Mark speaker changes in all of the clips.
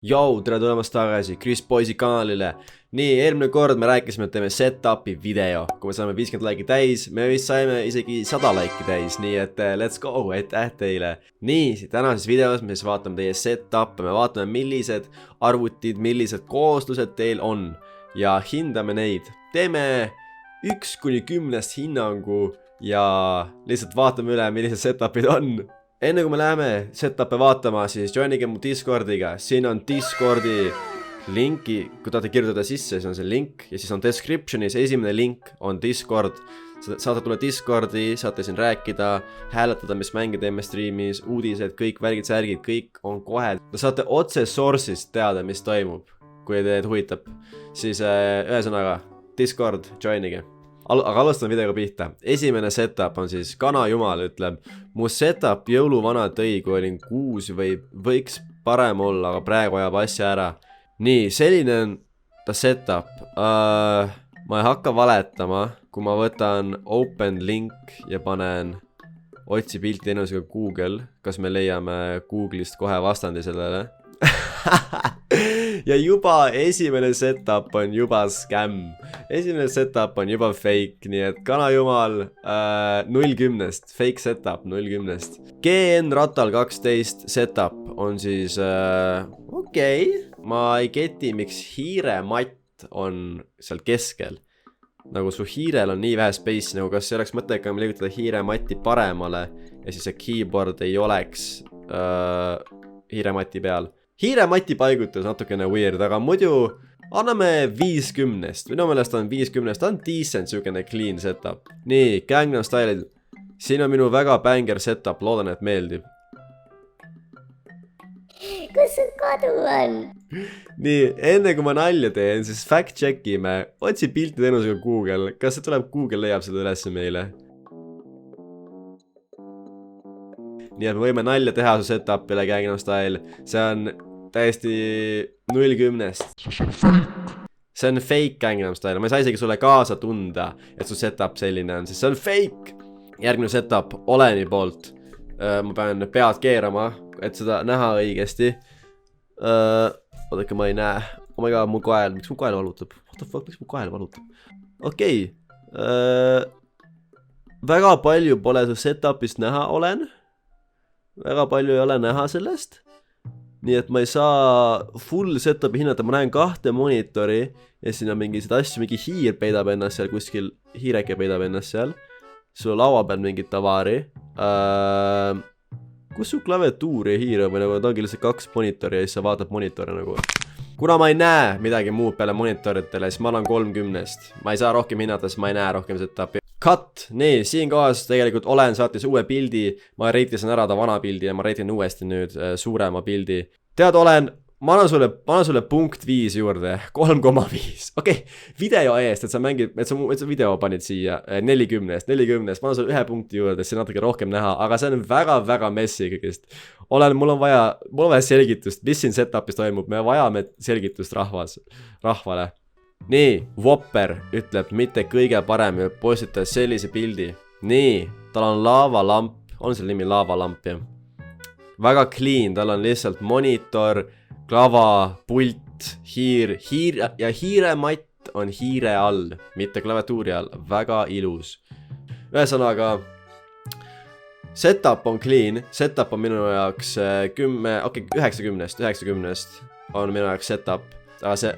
Speaker 1: Jou, tere tulemast tagasi Chris Boysi kanalile. Nii, eelmine kord me rääkisime, et teeme setupi video. Kui me saame 50 laiki täis, me vist saime isegi 100 laiki täis. Nii et let's go, aitäh teile. Nii, tänases videos me siis vaatame teie setup'e. Me vaatame, millised arvutid, millised kooslused teil on. Ja hindame neid. Teeme 1–10 hinnangu ja lihtsalt vaatame üle, millised setup'id on. Enne kui me läheme setup'e vaatama, siis joinige mu Discordiga. Siin on Discordi linki, kui tahate kirjutada sisse, siis on see link. Ja siis on descriptionis, esimene link on Discord. Saate tulla Discordi, saate siin rääkida, hääletada, mis mänge teeme streamis, uudised, kõik värgid, särgid, kõik on kohe. Saate otse source'ist teada, mis toimub, kui teid huvitab. Siis ühesõnaga, Discord, joinige. Aga alustame videoga pihta. Esimene setup on siis Kana Jumal ütleb, mu setup jõuluvana tõi, kui olin 6 või võiks parem olla, aga praegu ajab asja ära. Nii, selline on ta setup. Ma ei hakka valetama, kui ma võtan open link ja panen otsi pilti ennusega Google, kas me leiame Google'ist kohe vastandi sellele. Ja juba esimene setup on juba scam. Esimene setup on juba fake, nii et Kana Jumal 0–10, fake setup 0–10. GN Ratal 12 setup on siis okei. Ma ei geti, miks hiirematt on seal keskel. Nagu su hiirel on nii vähe space, nagu kas see oleks mõttekam liigutada hiirematti paremale ja siis see keyboard ei oleks hiiremati peal. Hiiremati paigutus natukene weird, aga muidu anname 5–10. Minu meelest on 5–10, ta on decent, siukene clean setup. Nii, Gangnam Style'id. Siin on minu väga banger setup, loodan, et meeldib.
Speaker 2: Kus su kodu on?
Speaker 1: Nii, enne kui ma nalja teen, siis fact checkime. Otsi pilti teenusega Google. Kas see tuleb, Google leiab seda üles meile? Nii et me võime nalja teha su setup'ile Gangnam Style. See on täiesti 0–10. See on fake Gangnam Style. Ma ei saa isegi sulle kaasa tunda, et su setup selline on, sest see on fake. Järgmine setup Oleni poolt. Ma pean pead keerama, et seda näha õigesti. Oodake, ma ei näe. Oh my god, mu kael. Miks mu kael valutab? What the fuck, miks mu kael valutab? Okei. Väga palju pole su setup'ist näha, Olen. Väga palju ei ole näha sellest. Nii et ma ei saa full setup'i hinnata, ma näen 2 monitori ja siin on mingisugused asju, mingi hiir peidab ennast seal kuskil, hiireke peidab ennast seal. Sul laua peal mingit tavari. Kus su klaviatuur ja hiir on või nagu ta ongi lihtsalt 2 monitori ja siis sa vaatad monitore nagu. Kuna ma ei näe midagi muud peale monitoritele, siis ma annan 3–10. Ma ei saa rohkem hinnata, sest ma ei näe rohkem setup'i. Cut! Nii, siin kohas tegelikult Olen saatis uue pildi. Ma reitisin ära ta vana pildi ja ma reitin uuesti nüüd suurema pildi. Tead, Olen, ma annan sulle punkt 5 juurde. 3,5. Okei, video eest, et sa mängid, et sa video panid siia 40. Ma annan sulle 1 punkti juurde, et see natuke rohkem näha. Aga see on väga messi kõigist. Olen, mul on vaja selgitust, mis siin setup'is toimub. Me vajame selgitust rahvale. Nii, Whopper ütleb mitte kõige parem ja postitas sellise pildi. Nii, tal on laavalamp, on selle nimi laavalamp jah. Väga clean, tal on lihtsalt monitor, klava, pult, hiir ja hiirematt on hiire all, mitte klaviatuuri all. Väga ilus. Ühesõnaga, setup on clean, setup on minu jaoks 90 on minu jaoks setup. Aga see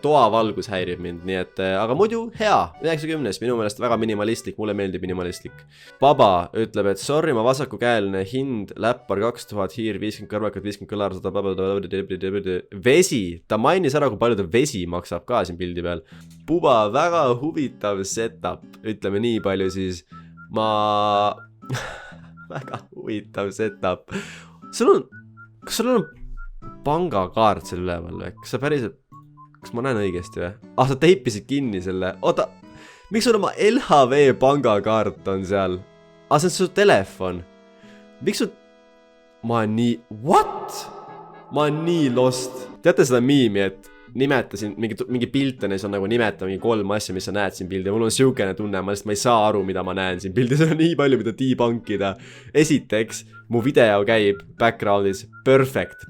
Speaker 1: toavalgus häirib mind, nii et, aga muidu hea, 90, minu meelest väga minimalistlik, mulle meeldib minimalistlik. Baba ütleb, et sorry, ma vasakukäeline hind, läppar 2000, hiir 50 kõrvakat, 50 kõlar, 100 vesi, ta mainis ära, kui palju ta vesi maksab ka siin pildi peal. Puba, väga huvitav setup, ütleme nii palju siis, väga huvitav setup. Kas sul on pangakaart seal üleval või? Kas sa päriselt, kas ma näen õigesti või? Sa teipisid kinni selle. Oota, miks sul oma LHV pangakaart on seal? See on su telefon. Miks sul... What? Ma olen nii lost. Teate seda miimi, et nimetasin mingi pilte, neis on nagu nimeta mingi 3 asja, mis sa näed siin pildi. Mul on siukene tunne, ma ei saa aru, mida ma näen siin pildi. See on nii palju, mida debunkida. Esiteks, mu video käib backgroundis perfect.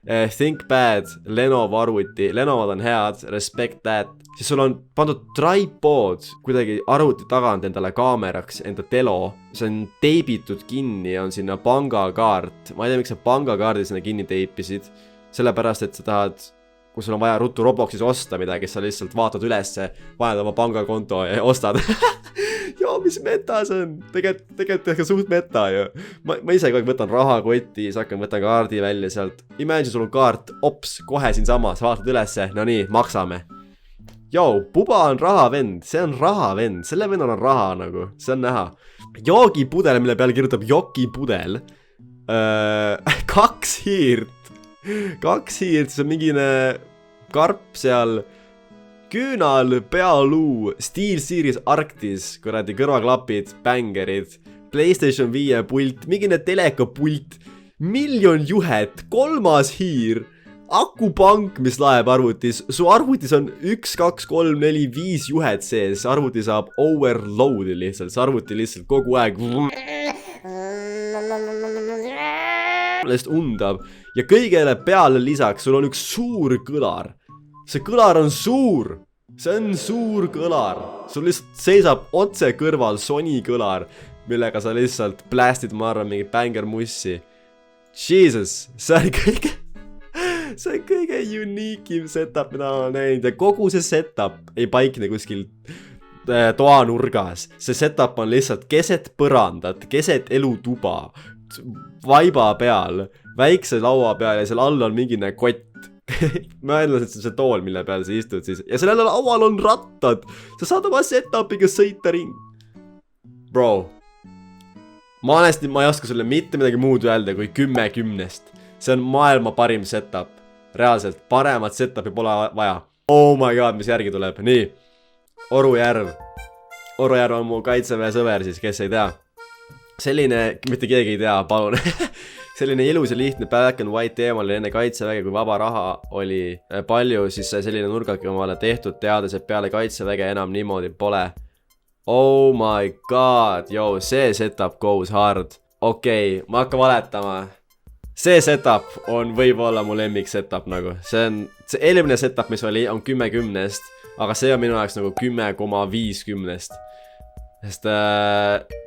Speaker 1: ThinkPad, Lenovo arvuti, Lenovo'd on head, respect that. Siis sul on pandud tripod kuidagi arvuti tagant endale kaameraks, enda telo. See on teibitud kinni, on sinna pangakaart. Ma ei tea, miks sa pangakaardi sinna kinni teipisid. Sellepärast, et sa tahad, kui sul on vaja ruttu Robloxis osta midagi, sa lihtsalt vaatad ülesse, paned oma pangakonto ja ostad. Joo, mis meta see on? Tegelikult suht meta ju. Ma ise kogu aeg võtan rahakotti, siis võtan kaardi välja sealt. Imagine, sul on kaart, ops, kohe siin sama, sa vaatad ülesse, no nii, maksame. Joo, Puba on rahavend, see on rahavend, selle vennal on raha nagu, see on näha. Joogipudel, mille peale kirjutab jokipudel. 2 hiirt. 2 hiirt, see on mingine karp seal. Küünal, pealuu, SteelSeries Arctis, kuradi kõrvaklapid, bängerid, PlayStation 5 pult, mingine telekapult, 1 000 000 juhet, 3. hiir, akupank, mis laeb arvutis, su arvutis on 1, 2, 3, 4, 5 juhet sees, arvuti saab overload'i lihtsalt, see arvuti lihtsalt kogu aeg lihtsalt undab ja kõigele peale lisaks, sul on üks suur kõlar. See kõlar on suur, see on suur kõlar, sul lihtsalt seisab otse kõrval Sony kõlar, millega sa lihtsalt blästid, ma arvan, mingi bängermussi. Jesus, see on kõige uniikim setup, mida ma olen näinud ja kogu see setup ei paikne kuskil toanurgas. See setup on lihtsalt keset põrandat, keset elutuba, vaiba peal, väikse laua peal ja seal all on mingine kott. Ma ütlen, et see tool, mille peal sa istud siis. Ja sellel laual on rattad. Sa saad oma setupiga sõita ring. Bro. Ma ei oska sulle mitte midagi muud öelda kui 10/10. See on maailma parim setup. Reaalselt, paremat setupi pole vaja. Oh my god, mis järgi tuleb. Nii. Orujärv. Orujärv on mu kaitseväe sõber siis, kes ei tea. Selline, mitte keegi ei tea, palun. Selline ilus ja lihtne black and white teema oli enne kaitseväge, kui vaba raha oli palju, siis sai selline nurgaki omale tehtud, teades, et peale kaitseväge enam niimoodi pole. Oh my god, joo, see setup goes hard. Okei, ma hakkan valetama. See setup on võib-olla mu lemmik setup nagu. See eelmine setup, mis oli, on 10/10, aga see on minu jaoks nagu 10,5/10. Sest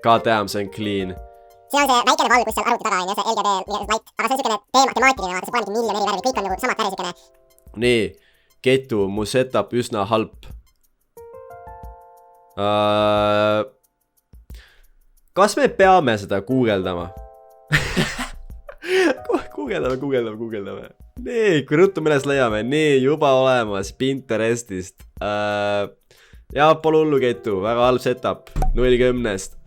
Speaker 1: god damn, see on clean.
Speaker 3: See on see väikene valg, kus seal arvuti taga on ja see LGD light, aga see on sükene temaatiline vaata, see pole mingi 1 000 000 eri värvi, kõik on nagu samad väri sükene.
Speaker 1: Nii, Ketu, mu setup üsna halb. Kas me peame seda guugeldama? Guugeldame. Nii, kui ruttu meeles leiame, nii, juba olemas Pinterestist. Ja, pole hullu, Ketu, väga halb setup, 0/10.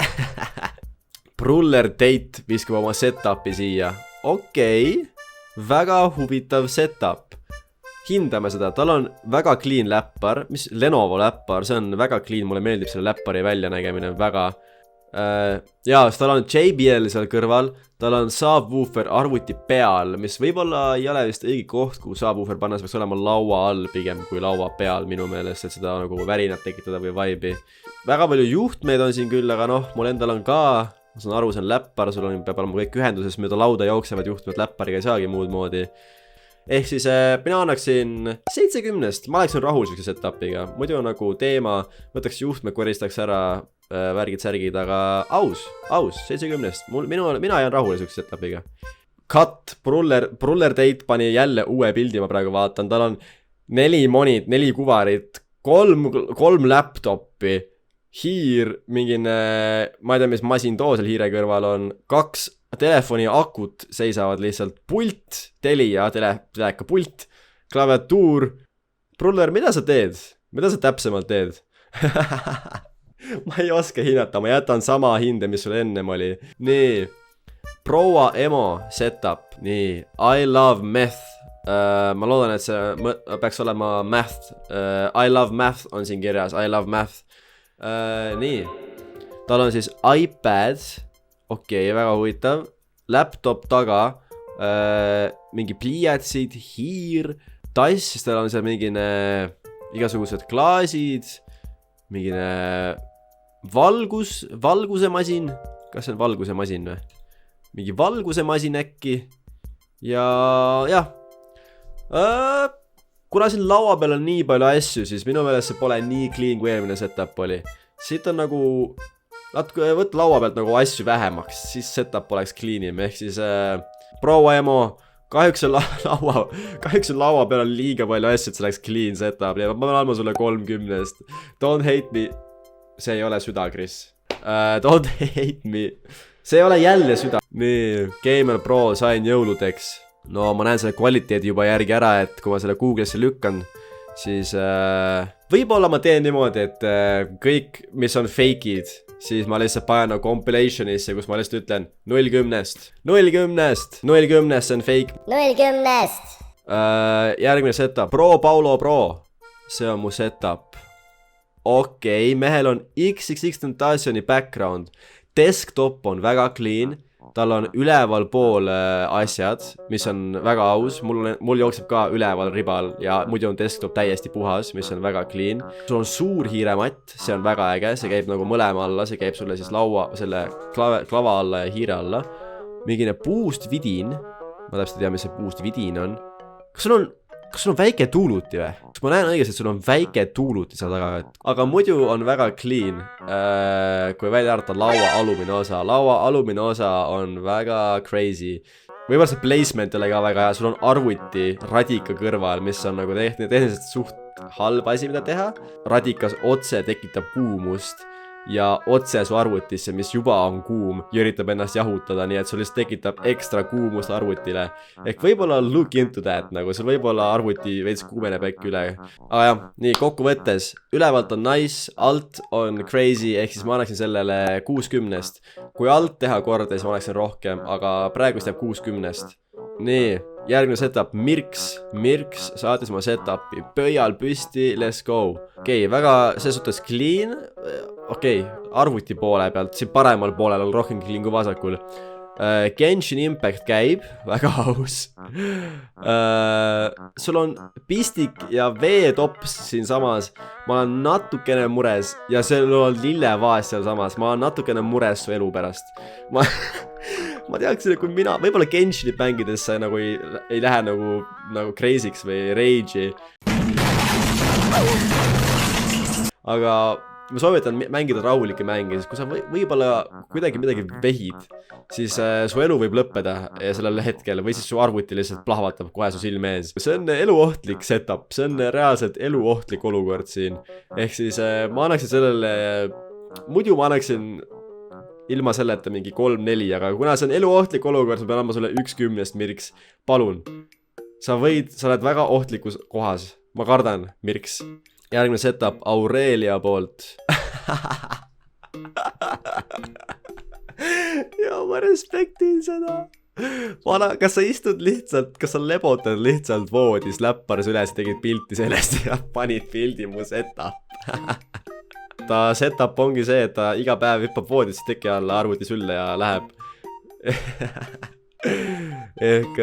Speaker 1: Bruller Date viskab oma setupi siia. Okei, väga huvitav setup. Hindame seda, tal on väga clean läppar, mis Lenovo läppar, see on väga clean, mulle meeldib selle läppari väljanägemine väga. Ja, tal on JBL seal kõrval, tal on subwoofer arvuti peal, mis võib-olla ei ole vist õige koht, kuhu subwoofer panna, see peaks olema laua all pigem kui laua peal minu meelest, et seda nagu värinat tekitada või vibe'i. Väga palju juhtmeid on siin küll, aga noh, mul endal on ka, ma saan aru, see on läppar, sul on, peab olema kõik ühenduses, mööda lauda jooksevad juhtmed läppariga ei saagi muud moodi. Ehk siis mina annaksin 7/10, ma oleksin rahul sellise setupiga, muidu nagu teema, võtaks juhtme, koristaks ära värgid-särgid, aga aus, 7/10, mina jään rahule sellise setupiga. Cut, Bruller Date pani jälle uue pildi, ma praegu vaatan, tal on 4 monid, 4 kuvarit, 3 laptopi, hiir, mingine, ma ei tea, mis masin too seal hiire kõrval on, 2 telefoni akut seisavad lihtsalt, pult, Telia, teleka pult, klaviatuur. Bruller, mida sa teed? Mida sa täpsemalt teed? Ma ei oska hinnata, ma jätan sama hinde, mis sul ennem oli. Nii, proua emo setup, nii, I love meth. Ma loodan, et see peaks olema math. I love math on siin kirjas, I love math. Nii, tal on siis iPad, okei, väga huvitav, laptop taga, mingi pliiatsid, hiir, tass, siis tal on seal mingine igasugused klaasid, mingine valgusemasin, kas see on valgusemasin või? Mingi valgusemasin äkki, ja jah, Kuna siin laua peal on nii palju asju, siis minu meelest see pole nii clean kui eelmine setup oli. Siit on nagu natuke võtta laua pealt nagu asju vähemaks, siis setup oleks cleanim, ehk siis proua Emo, kahjuks on laua peal on liiga palju asju, et see oleks clean setup ja ma pean andma sulle 30-st. Don't hate me. See ei ole süda, Chris. Don't hate me. See ei ole jälle süda. Nii, Gamer Pro sain jõuludeks. No ma näen selle kvaliteedi juba järgi ära, et kui ma selle Google'isse lükkan, siis võib-olla ma teen niimoodi, et kõik, mis on fake'id, siis ma lihtsalt panen compilation'isse, kus ma lihtsalt ütlen 0-10-st. 0-10-st. 0-10-st, see on fake.
Speaker 2: 0-10-st.
Speaker 1: Järgmine setup. Pro Paulo Pro. See on mu setup. Okei, mehel on XXX Tentationi background. Desktop on väga clean. Tal on üleval pool asjad, mis on väga aus. Mul jookseb ka üleval ribal ja muidu on desktop täiesti puhas, mis on väga clean. Sul on suur hiirematt, see on väga äge, see käib nagu mõlema alla, see käib sulle siis laua, selle klava alla ja hiire alla. Mingine puust vidin, ma täpselt ei tea, mis see puust vidin on. Kas sul on väike tuuluti või? Kas ma näen õigesti, et sul on väike tuuluti seal taga? Aga muidu on väga clean, kui välja arvata laua alumine osa. Laua alumine osa on väga crazy. Võib-olla see placement oli ka väga hea. Sul on arvuti radika kõrval, mis on nagu tehniliselt suht halb asi, mida teha. Radikas otse tekitab kuumust ja otse su arvutisse, mis juba on kuum, ja üritab ennast jahutada, nii et sul lihtsalt tekitab ekstra kuumust arvutile. Ehk võib-olla look into that, nagu sul võib-olla arvuti veits kuumeneb äkki üle. Aga jah, nii kokkuvõttes, ülevalt on nice, alt on crazy, ehk siis ma annaksin sellele 60-st. Kui alt teha korda, siis ma annaksin rohkem, aga praegu jääb 60-st. Nii, järgmine setup, Mirks saatis oma setupi, pöial püsti, let's go. Okei, väga selles suhtes clean. Okei, arvuti poole pealt, siin paremal poolel on rohkem clean kui vasakul. Genshin Impact käib, väga aus. Sul on pistik ja veetops siin samas. Ma olen natukene mures ja sul on lillevaas seal samas. Ma olen natukene mures su elu pärast. Ma teaksin, et kui mina, võib-olla Genshinit mängides sa nagu ei lähe nagu crazy'ks või rage'i. Aga ma soovitan mängida rahulikke mänge, sest kui sa võib-olla kuidagi midagi vehid, siis su elu võib lõppeda sellel hetkel või siis su arvuti lihtsalt plahvatab kohe su silme ees. See on eluohtlik setup, see on reaalselt eluohtlik olukord siin. Ehk siis ma annaksin sellele, muidu ma annaksin ilma selleta mingi 3-4, aga kuna see on eluohtlik olukord, ma pean andma sulle 1-10-st, Mirks. Palun. Sa oled väga ohtlikus kohas. Ma kardan, Mirks. Järgmine setup Aurelia poolt. Ja ma respektin seda. Kas sa istud lihtsalt, kas sa lebotad lihtsalt voodis läpparis üles ja tegid pilti sellest ja panid pildi mu setup? Ta setup ongi see, et ta iga päev hüppab voodisse teki alla, arvuti sülle ja läheb. Ehk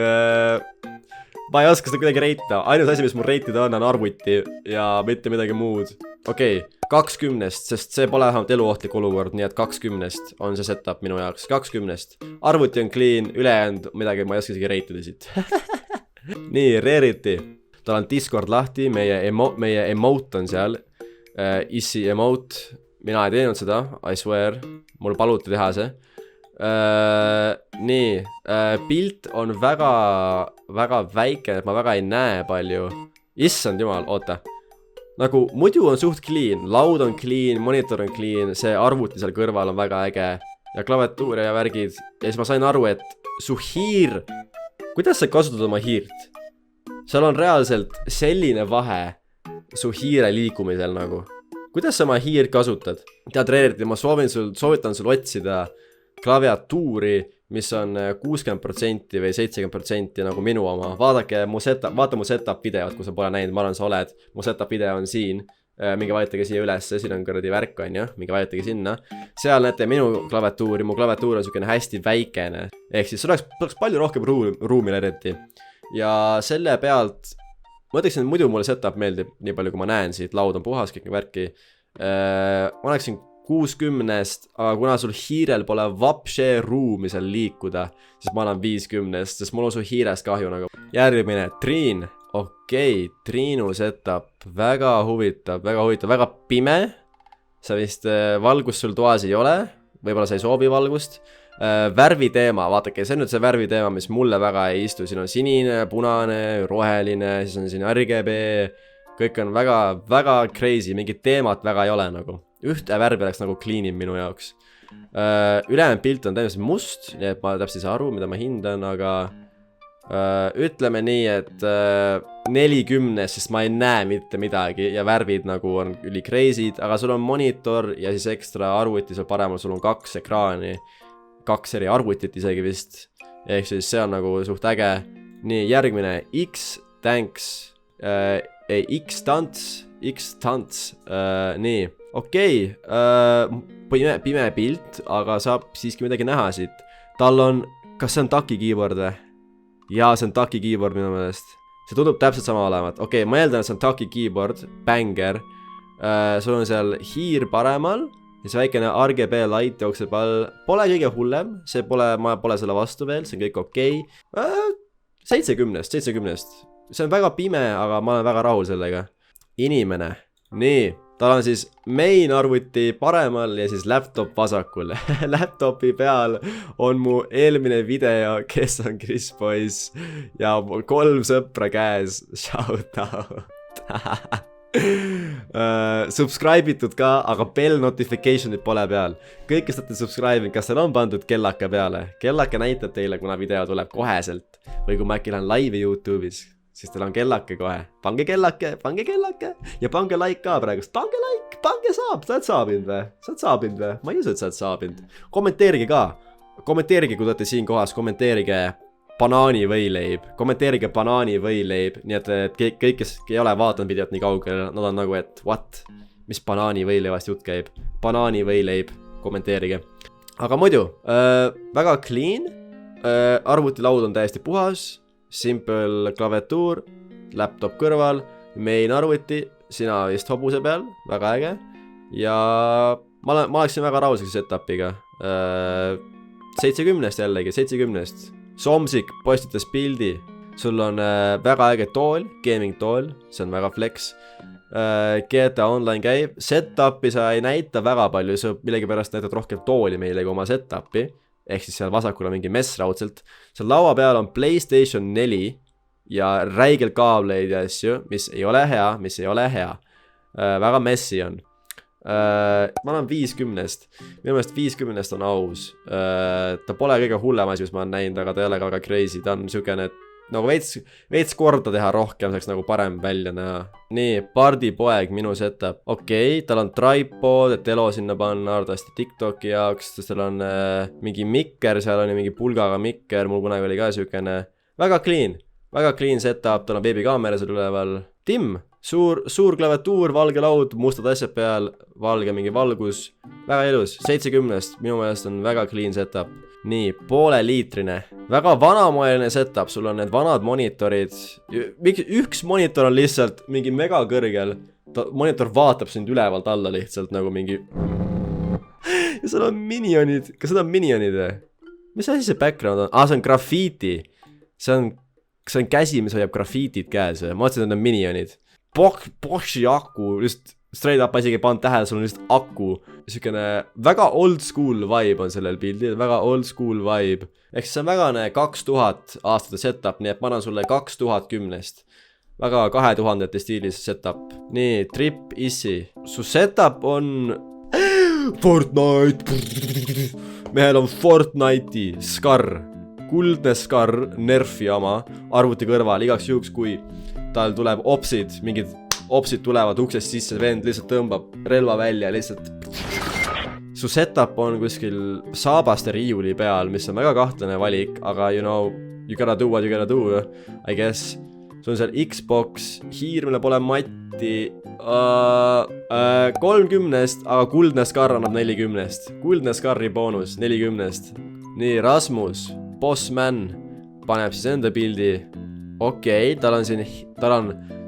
Speaker 1: ma ei oska seda kuidagi reita. Ainus asi, mis mul reitida on arvuti ja mitte midagi muud. Okei, 20-st, sest see pole vähemalt eluohtlik olukord, nii et 20-st on see setup minu jaoks. 20-st. Arvuti on clean, ülejäänud midagi ma ei oska isegi reitida siit. Nii, Rarity. Tal on Discord lahti, meie emote on seal. Issi emote, mina ei teinud seda, I swear, mul paluti teha see. Nii, pilt on väga väike, et ma väga ei näe palju. Issand jumal, oota. Nagu muidu on suht clean, laud on clean, monitor on clean, see arvuti seal kõrval on väga äge ja klaviatuur ja värgid. Ja siis ma sain aru, et su hiir, kuidas sa kasutad oma hiirt? Seal on reaalselt selline vahe su hiire liikumisel nagu. Kuidas sa oma hiir kasutad? Tead, Rarity, ma soovitan sul otsida klaviatuuri, mis on 60% või 70% nagu minu oma. Vaata mu setup videot, kui sa pole näinud, ma arvan, sa oled. Mu setup video on siin. Minge vajutage siia üles, siin on kõrdi värk on ju. Minge vajutage sinna. Seal näete minu klaviatuuri, mu klaviatuur on selline hästi väikene. Ehk siis oleks palju rohkem ruumi Rarity. Ja selle pealt ma ütleksin, et muidu mulle setup meeldib nii palju, kui ma näen siit, laud on puhas, kõik värki. Ma annaksin 60-st, aga kuna sul hiirel pole vapše ruumi seal liikuda, siis ma annan 50-st, sest mul on su hiirest kahju nagu. Järgmine, Triin. okei, Triinu setup, väga huvitav, väga pime. Sa vist valgust sul toas ei ole, võib-olla sa ei soovi valgust. Värviteema, vaadake, see on nüüd see värviteema, mis mulle väga ei istu. Siin on sinine, punane, roheline, siis on siin RGB. Kõik on väga crazy, mingit teemat väga ei ole nagu. Ühte värvi oleks nagu cleanim minu jaoks. Ülejäänud pilt on täiesti must, nii et ma täpselt ei saa aru, mida ma hindan, aga ütleme nii, et 40, sest ma ei näe mitte midagi ja värvid nagu on üli crazy'd, aga sul on monitor ja siis ekstra arvuti seal paremal, sul on 2 ekraani, 2 eri arvutit isegi vist, ehk siis see on nagu suht äge. Nii, järgmine X-Tanks, X-Tants, nii, okei, pime pilt, aga saab siiski midagi näha siit. Tal on, kas see on taki keyboard või? Jaa, see on taki keyboard minu meelest. See tundub täpselt sama olevat. Okei, ma eeldan, et see on taki keyboard, banger. Sul on seal hiir paremal, siis väikene RGB light jookseb all. Pole kõige hullem, ma pole selle vastu veel, see on kõik okei. 70. See on väga pime, aga ma olen väga rahul sellega. Inimene. Nii, tal on siis main arvuti paremal ja siis laptop vasakul. Laptopi peal on mu eelmine video, kes on Chris Boys ja 3 sõpra käes. Shout out. Subscribe itud ka, aga bell notification'id pole peal. Kõik, kes olete subscribe'inud, kas seal on pandud kellake peale? Kellake näitab teile, kuna video tuleb koheselt. Või kui ma äkki lähen laivi YouTube'is, siis teil on kellake kohe. Pange kellake ja pange like ka praegust. Pange like, sa oled saabinud või? Ma ei usu, et sa oled saabinud. Kommenteerige ka. Kommenteerige, kui te olete siin kohas, kommenteerige banaanivõileib. Kommenteerige banaanivõileib. Nii et kõik, kes ei ole vaadanud videot nii kaugele, nad on nagu, et what? Mis banaanivõileivast jutt käib? Banaanivõileib. Kommenteerige. Aga muidu, väga clean. Arvutilaud on täiesti puhas. Simple klaviatuur, laptop kõrval, main arvuti, sina vist hobuse peal, väga äge. Ja ma oleksin väga rahul selle setupiga. 70 jällegi, 70. Somsik postitas pildi. Sul on väga äge tool, gaming tool, see on väga flex. GTA Online käib. Setupi sa ei näita väga palju, sa millegipärast näitad rohkem tooli meile kui oma setupi. Ehk siis seal vasakul on mingi mess raudselt. Seal laua peal on PlayStation 4 ja räigel kaableid ja asju, mis ei ole hea. Väga messi on. Ma olen 50. Minu meelest 50 on aus. Ta pole kõige hullem asi, mis ma olen näinud, aga ta ei ole ka väga crazy. Ta on siukene, nagu veits korda teha rohkem, saaks nagu parem välja näha. Nii, pardipoeg, minu setup. Okei, tal on tripod, et elo sinna panna arvatavasti TikToki jaoks, sest tal on mingi mikker, seal on mingi pulgaga mikker, mul kunagi oli ka siukene. Väga clean setup, tal on beebikaamera seal üleval. Tim, suur klaviatuur, valge laud, mustad asjad peal, valge mingi valgus. Väga ilus, 70, minu meelest on väga clean setup. Nii, 0,5 liitrine. Väga vanamoeline setup, sul on need vanad monitorid. Üks monitor on lihtsalt mingi mega kõrgel. Monitor vaatab sind ülevalt alla lihtsalt nagu mingi... Ja seal on minionid. Kas need on minionid või? Mis asi see background on? See on grafiiti. See on käsi, mis hoiab grafiitid käes või? Ma mõtlesin, et need on minionid. Boshi aku, just straight up, ma isegi ei pannud tähele, sul on just aku. Siukene väga old school vibe on sellel pildil, väga old school vibe. Ehk see on väga 2000 aastate setup, nii et ma annan sulle 2010. Väga 2000 stiilis setup. Nii, Trip Issi. Su setup on... Fortnite! Mehel on Fortnite'i Scar. Kuldne Scar, Nerfi oma, arvuti kõrval, igaks juhuks kui tal tuleb opsid, mingid opsid tulevad uksest sisse, vend lihtsalt tõmbab relva välja lihtsalt. Su setup on kuskil saabaste riiuli peal, mis on väga kahtlane valik, aga you know, you gotta do what you gotta do, I guess. Sul on seal Xbox, hiirmine pole matti, 30, aga kuldne Scar annab 40. Kuldne Scarri boonus, 40. Nii, Rasmus, Bossman, paneb siis enda pildi. Okei, tal on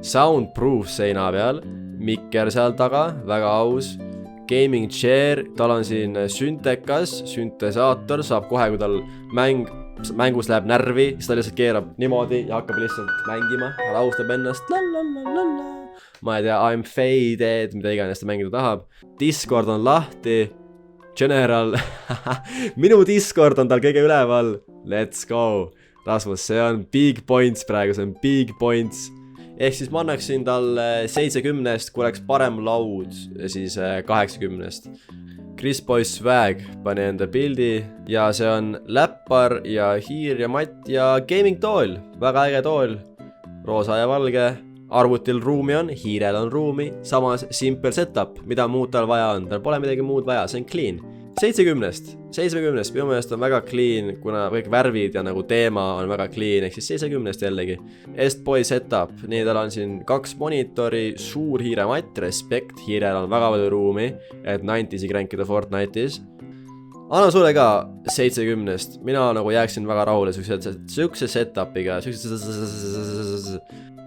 Speaker 1: soundproof seina peal, mikker seal taga, väga aus. Gaming chair, tal on siin syntekas, süntesaator, saab kohe, kui tal mäng mängus läheb närvi, siis ta lihtsalt keerab niimoodi ja hakkab lihtsalt mängima, rahustab ennast. Ma ei tea, I'm faded, mida iganes ta mängida tahab. Discord on lahti. General, minu Discord on tal kõige üleval. Let's go. Rasmus, see on big points praegu, see on big points. Ehk siis ma annaksin talle 70-st, kui oleks parem laud, siis 80-st. Chris Boy Swag pani enda pildi ja see on läppar ja hiir ja matt ja gaming tool. Väga äge tool. Roosa ja valge. Arvutil ruumi on, hiirel on ruumi. Samas simple setup, mida muud tal vaja on. Tal pole midagi muud vaja, see on clean. 70-st, minu meelest on väga clean, kuna kõik värvid ja nagu teema on väga clean, ehk siis 70-st jällegi. Estboy setup, nii tal on siin 2 monitori, suur hiirematt, respekt, hiirel on väga palju ruumi, et 90-si crankida Fortnite'is. Anna sulle ka 70-st, mina nagu jääksin väga rahule sükse setupiga,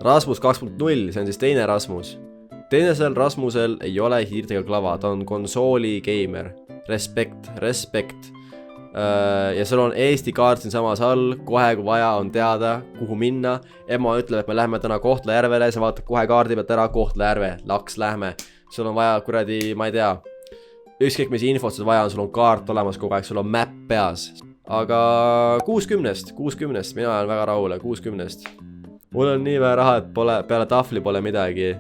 Speaker 1: Rasmus 2.0, see on siis teine Rasmus. Teinesel Rasmusel ei ole hiirtega klava, ta on konsooli gamer. Respekt. Ja sul on Eesti kaart siin samas all, kohe kui vaja on teada, kuhu minna. Emma ütleb, et me lähme täna Kohtla-Järvele, sa vaatad kohe kaardi pealt ära, Kohtla-Järve, laks lähme. Sul on vaja kuradi, ma ei tea, ükskõik mis infot sul vaja on, sul on kaart olemas kogu aeg, sul on map peas. Aga 60-st, mina olen väga rahule, 60-st. Mul on nii vähe raha, et peale tahvli pole midagi.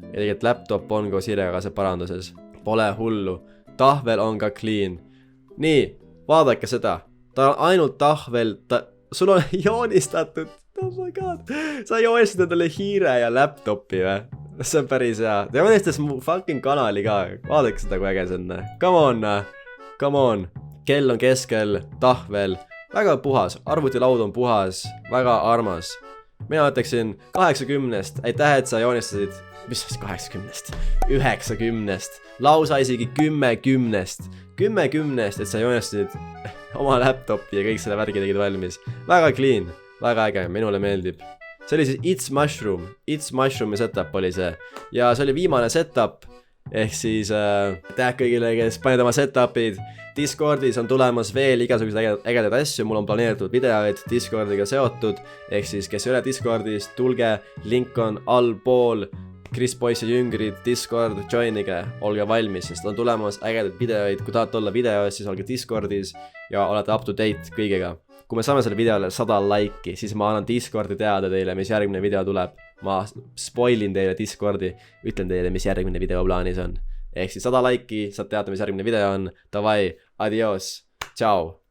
Speaker 1: Eelgelt laptop on koos hiirega see paranduses. Pole hullu. Tahvel on ka clean. Nii, vaadake seda. Ta on ainult tahvel. Sul on joonistatud. Oh my god. Sa joonistatud endale hiire ja laptopi või? See on päris hea. Ta joonistas mu fucking kanali ka. Vaadake seda, kui äge see on. Come on. Kell on keskel. Tahvel. Väga puhas. Arvutilaud on puhas. Väga armas. Mina ütleksin 80-st. Aitäh, et sa joonistasid. Mis on 80-st? 90-st. Lausa isegi 10-10-st. 10-10-st, et sa joonistasid oma laptopi ja kõik selle värgi tegid valmis. Väga clean. Väga äge. Minule meeldib. See oli siis It's Mushroom. It's Mushroom setup oli see. Ja see oli viimane setup. Ehk siis aitäh kõigile, kes panid oma setupid. Discordis on tulemas veel igasuguseid ägedaid asju, mul on planeeritud videoid Discordiga seotud, ehk siis kes ei ole Discordis, tulge, link on allpool, Chris Boy's ja Jüngrid, Discord, joinige, olge valmis, sest on tulemas ägedaid videoid, kui tahate olla videos, siis olge Discordis ja olete up to date kõigega. Kui me saame selle videole 100 laiki, siis ma annan Discordi teada teile, mis järgmine video tuleb. Ma spoilin teile Discordi, ütlen teile, mis järgmine video plaanis on. Ehk siis 100 laiki, saad teada, mis järgmine video on. Davai, adios, tšau.